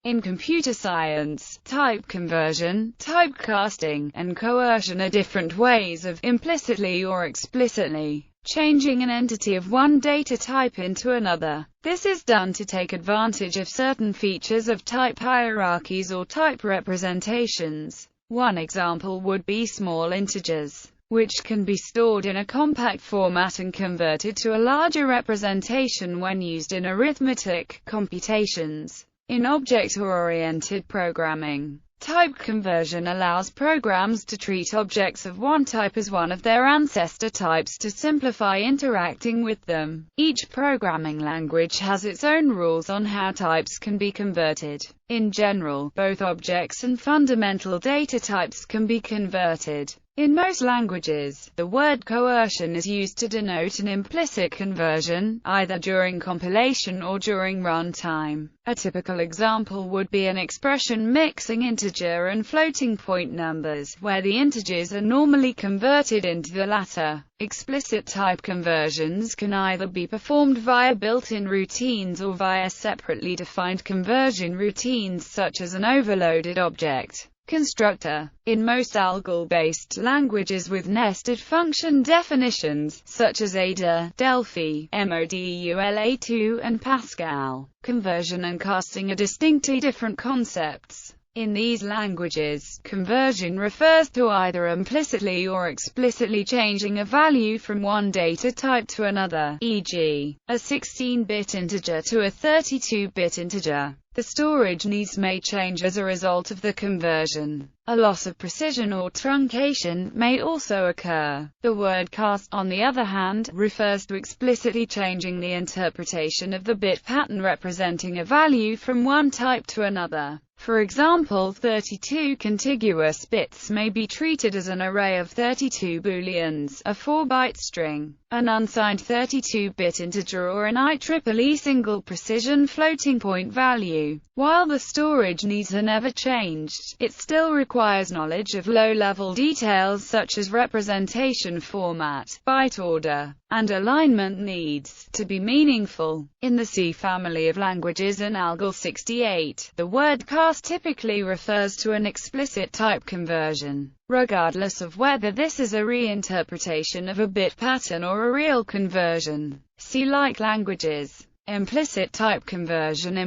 In computer science, type conversion, typecasting, and coercion are different ways of, implicitly or explicitly, changing an entity of one data type into another. This is done to take advantage of certain features of type hierarchies or type representations. One example would be small integers, which can be stored in a compact format and converted to a larger representation when used in arithmetic computations. In object-oriented programming, type conversion allows programs to treat objects of one type as one of their ancestor types to simplify interacting with them. Each programming language has its own rules on how types can be converted. In general, both objects and fundamental data types can be converted. In most languages, the word coercion is used to denote an implicit conversion, either during compilation or during runtime. A typical example would be an expression mixing integer and floating point numbers, where the integers are normally converted into the latter. Explicit type conversions can either be performed via built-in routines or via separately defined conversion routines such as an overloaded object constructor. In most ALGOL-based languages with nested function definitions, such as Ada, Delphi, Modula2, and Pascal, conversion and casting are distinctly different concepts. In these languages, conversion refers to either implicitly or explicitly changing a value from one data type to another, e.g., a 16-bit integer to a 32-bit integer. The storage needs may change as a result of the conversion. A loss of precision or truncation may also occur. The word cast, on the other hand, refers to explicitly changing the interpretation of the bit pattern representing a value from one type to another. For example, 32 contiguous bits may be treated as an array of 32 booleans, a 4-byte string, an unsigned 32-bit integer, or an IEEE single precision floating point value. While the storage needs are never changed, it still requires knowledge of low-level details such as representation format, byte order, and alignment needs to be meaningful. In the C family of languages in ALGOL 68, the word cast typically refers to an explicit type conversion, regardless of whether this is a reinterpretation of a bit pattern or a real conversion. C-like languages. Implicit type conversion,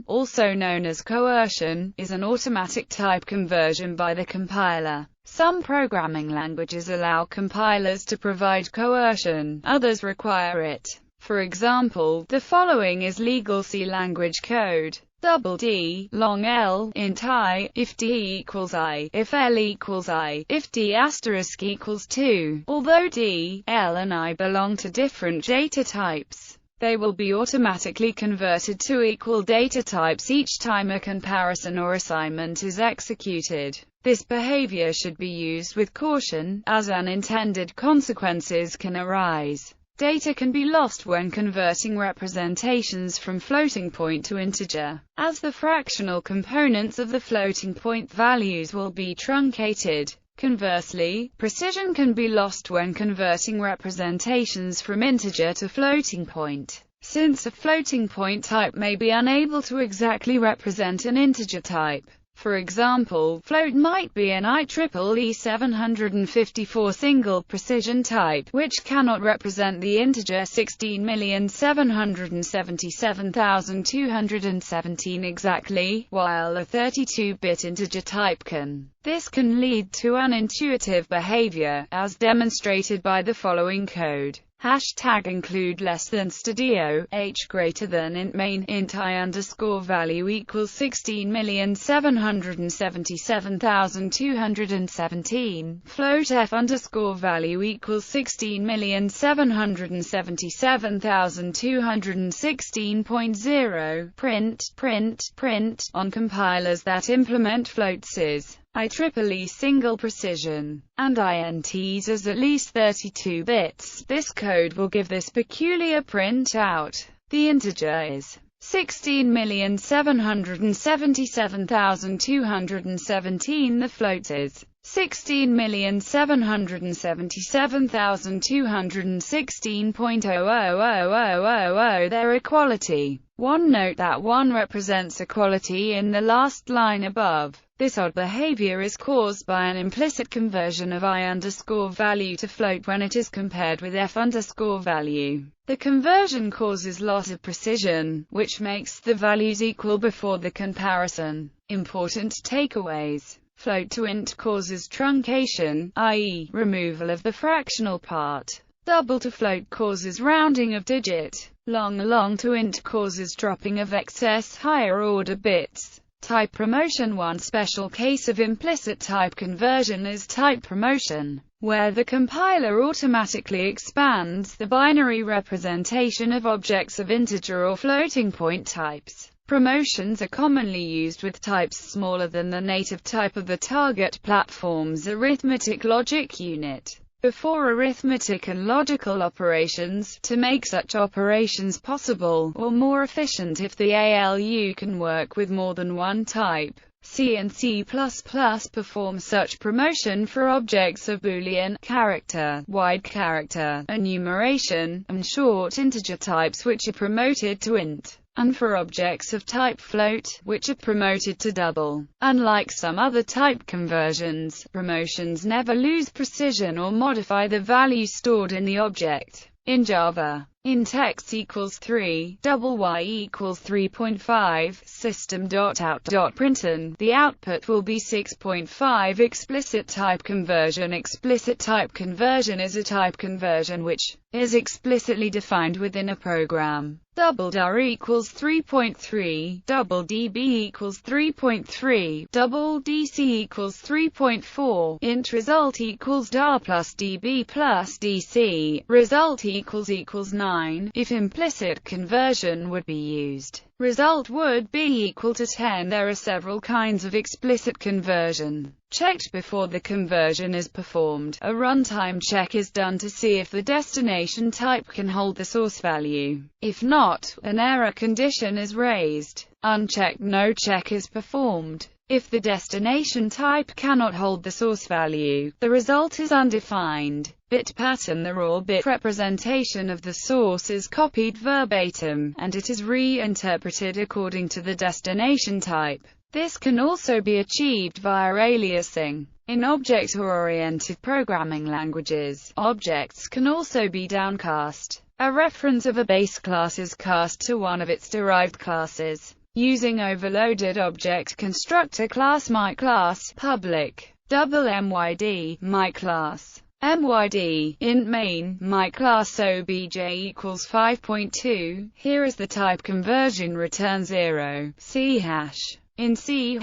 also known as coercion, is an automatic type conversion by the compiler. Some programming languages allow compilers to provide coercion, others require it. For example, the following is legal C language code. D, long L, int I, if D equals I, if L equals I, if D asterisk equals 2. Although D, L and I belong to different data types, they will be automatically converted to equal data types each time a comparison or assignment is executed. This behavior should be used with caution, as unintended consequences can arise. Data can be lost when converting representations from floating point to integer, as the fractional components of the floating point values will be truncated. Conversely, precision can be lost when converting representations from integer to floating point, since a floating point type may be unable to exactly represent an integer type. For example, float might be an IEEE 754 single precision type, which cannot represent the integer 16,777,217 exactly, while a 32-bit integer type can. This can lead to unintuitive behavior, as demonstrated by the following code. #include less than stadio, h greater than int main, int I underscore value equals 16,777,217, float f underscore value equals 16,777,216.0, print, on compilers that implement floats is IEEE single precision, and ints as at least 32 bits. This code will give this peculiar printout. The integer is 16,777,217. The float is 16,777,216.00000. Their equality. 1. Note that 1 represents equality in the last line above. This odd behavior is caused by an implicit conversion of I_value to float when it is compared with F_value. The conversion causes loss of precision, which makes the values equal before the comparison. Important takeaways. Float to int causes truncation, i.e., removal of the fractional part. Double to float causes rounding of digit. Long to int causes dropping of excess higher order bits. Type promotion. One special case of implicit type conversion is type promotion, where the compiler automatically expands the binary representation of objects of integer or floating point types. Promotions are commonly used with types smaller than the native type of the target platform's arithmetic logic unit. Before arithmetic and logical operations, to make such operations possible, or more efficient if the ALU can work with more than one type. C and C++ perform such promotion for objects of Boolean, character, wide character, enumeration, and short integer types which are promoted to int, and for objects of type float, which are promoted to double. Unlike some other type conversions, promotions never lose precision or modify the value stored in the object. In Java, int x equals 3, double y equals 3.5, system.out.println, the output will be 6.5. Explicit type conversion. Explicit type conversion is a type conversion which is explicitly defined within a program. Double dir equals 3.3, double db equals 3.3, double dc equals 3.4, int result equals dar plus db plus dc, result equals 9. If implicit conversion would be used, result would be equal to 10. There are several kinds of explicit conversion. Checked before the conversion is performed. A runtime check is done to see if the destination type can hold the source value. If not, an error condition is raised. Unchecked, no check is performed. If the destination type cannot hold the source value, the result is undefined. Bit pattern. The raw bit representation of the source is copied verbatim, and it is reinterpreted according to the destination type. This can also be achieved via aliasing. In object-oriented programming languages, objects can also be downcast. A reference of a base class is cast to one of its derived classes. Using overloaded object constructor class myClass, public, double myd, myClass. myd, int main, myClass obj equals 5.2, here is the type conversion return 0, C#. In C#,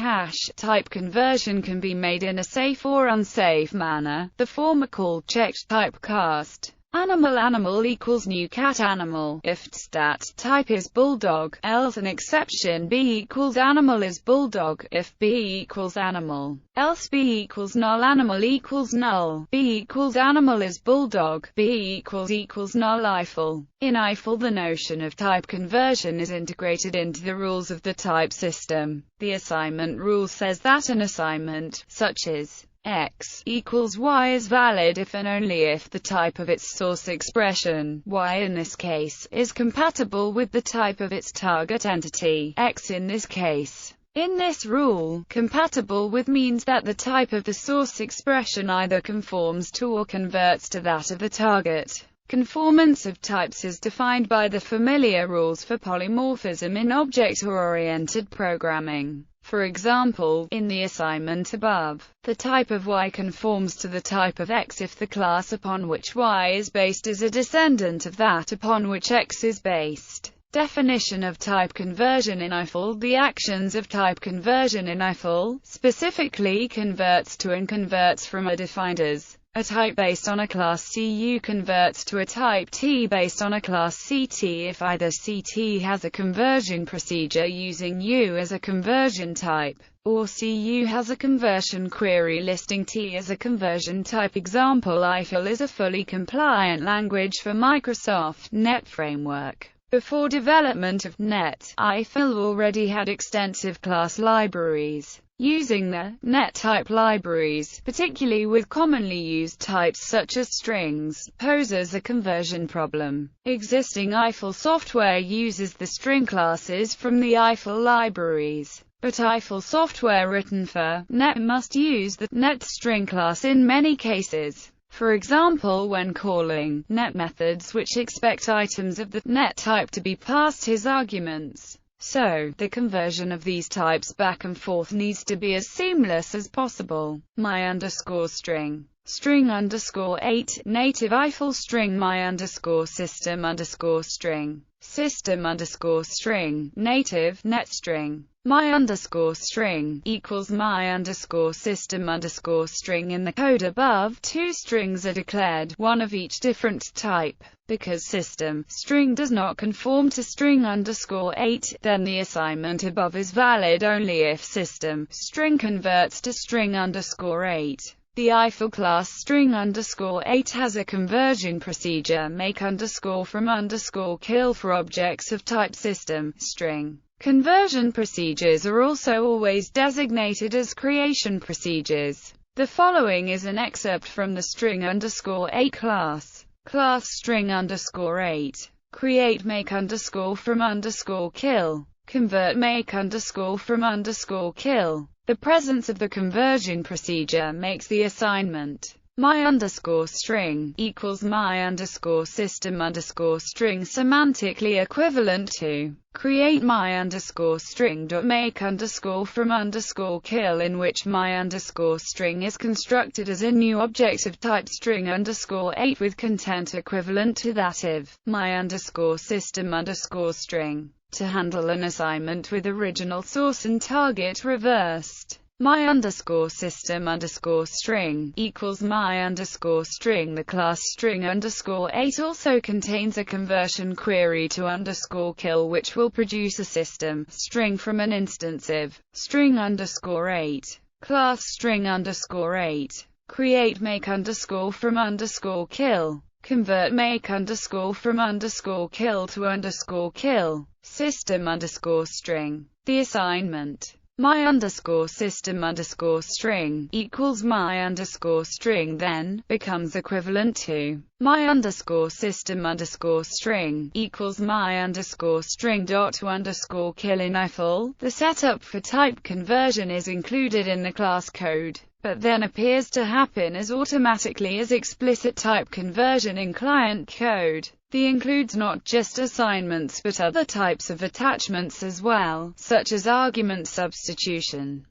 type conversion can be made in a safe or unsafe manner, the former called checked typecast. Animal equals new cat animal, if stat type is bulldog, else an exception b equals animal is bulldog, if b equals animal, else b equals null. Animal equals null, b equals animal is bulldog, b equals null. Eiffel. In Eiffel, the notion of type conversion is integrated into the rules of the type system. The assignment rule says that an assignment, such as x equals y, is valid if and only if the type of its source expression, y in this case, is compatible with the type of its target entity, x in this case. In this rule, compatible with means that the type of the source expression either conforms to or converts to that of the target. Conformance of types is defined by the familiar rules for polymorphism in object-oriented programming. For example, in the assignment above, the type of y conforms to the type of x if the class upon which y is based is a descendant of that upon which x is based. Definition of type conversion in Eiffel. The actions of type conversion in Eiffel, specifically converts to and converts from, are defined as a type based on a class CU converts to a type T based on a class CT if either CT has a conversion procedure using U as a conversion type, or CU has a conversion query listing T as a conversion type. Example: Eiffel is a fully compliant language for Microsoft .NET Framework. Before development of .NET, Eiffel already had extensive class libraries. Using the .NET type libraries, particularly with commonly used types such as strings, poses a conversion problem. Existing Eiffel software uses the string classes from the Eiffel libraries, but Eiffel software written for .NET must use the .NET string class in many cases. For example, when calling .NET methods which expect items of the .NET type to be passed as arguments. So, the conversion of these types back and forth needs to be as seamless as possible. My_string. String_8, native Eiffel string my_system_string. System_string, native .NET string. My_string equals my_system_string. In the code above, two strings are declared, one of each different type. Because system string does not conform to string_8, then the assignment above is valid only if system string converts to string_8. The Eiffel class string_8 has a conversion procedure make_from_kill for objects of type system string. Conversion procedures are also always designated as creation procedures. The following is an excerpt from the string_8 class. Class string_8. Create make_from_kill. Convert make_from_kill. The presence of the conversion procedure makes the assignment my_string equals my_system_string semantically equivalent to create my_string.make_from_kill, in which my_string is constructed as a new object of type string_8 with content equivalent to that of my_system_string. To handle an assignment with original source and target reversed, my_system_string equals my_string. The class string_8 also contains a conversion query to _kill, which will produce a system string from an instance of string_8. Class string_8. Create make_from_kill. Convert make_from_kill to _kill. System_string. The assignment my_system_string equals my_string then becomes equivalent to my_system_string equals my_string._kill. In Eiffel, the setup for type conversion is included in the class code, but then appears to happen as automatically as explicit type conversion in client code. The includes not just assignments but other types of attachments as well, such as argument substitution.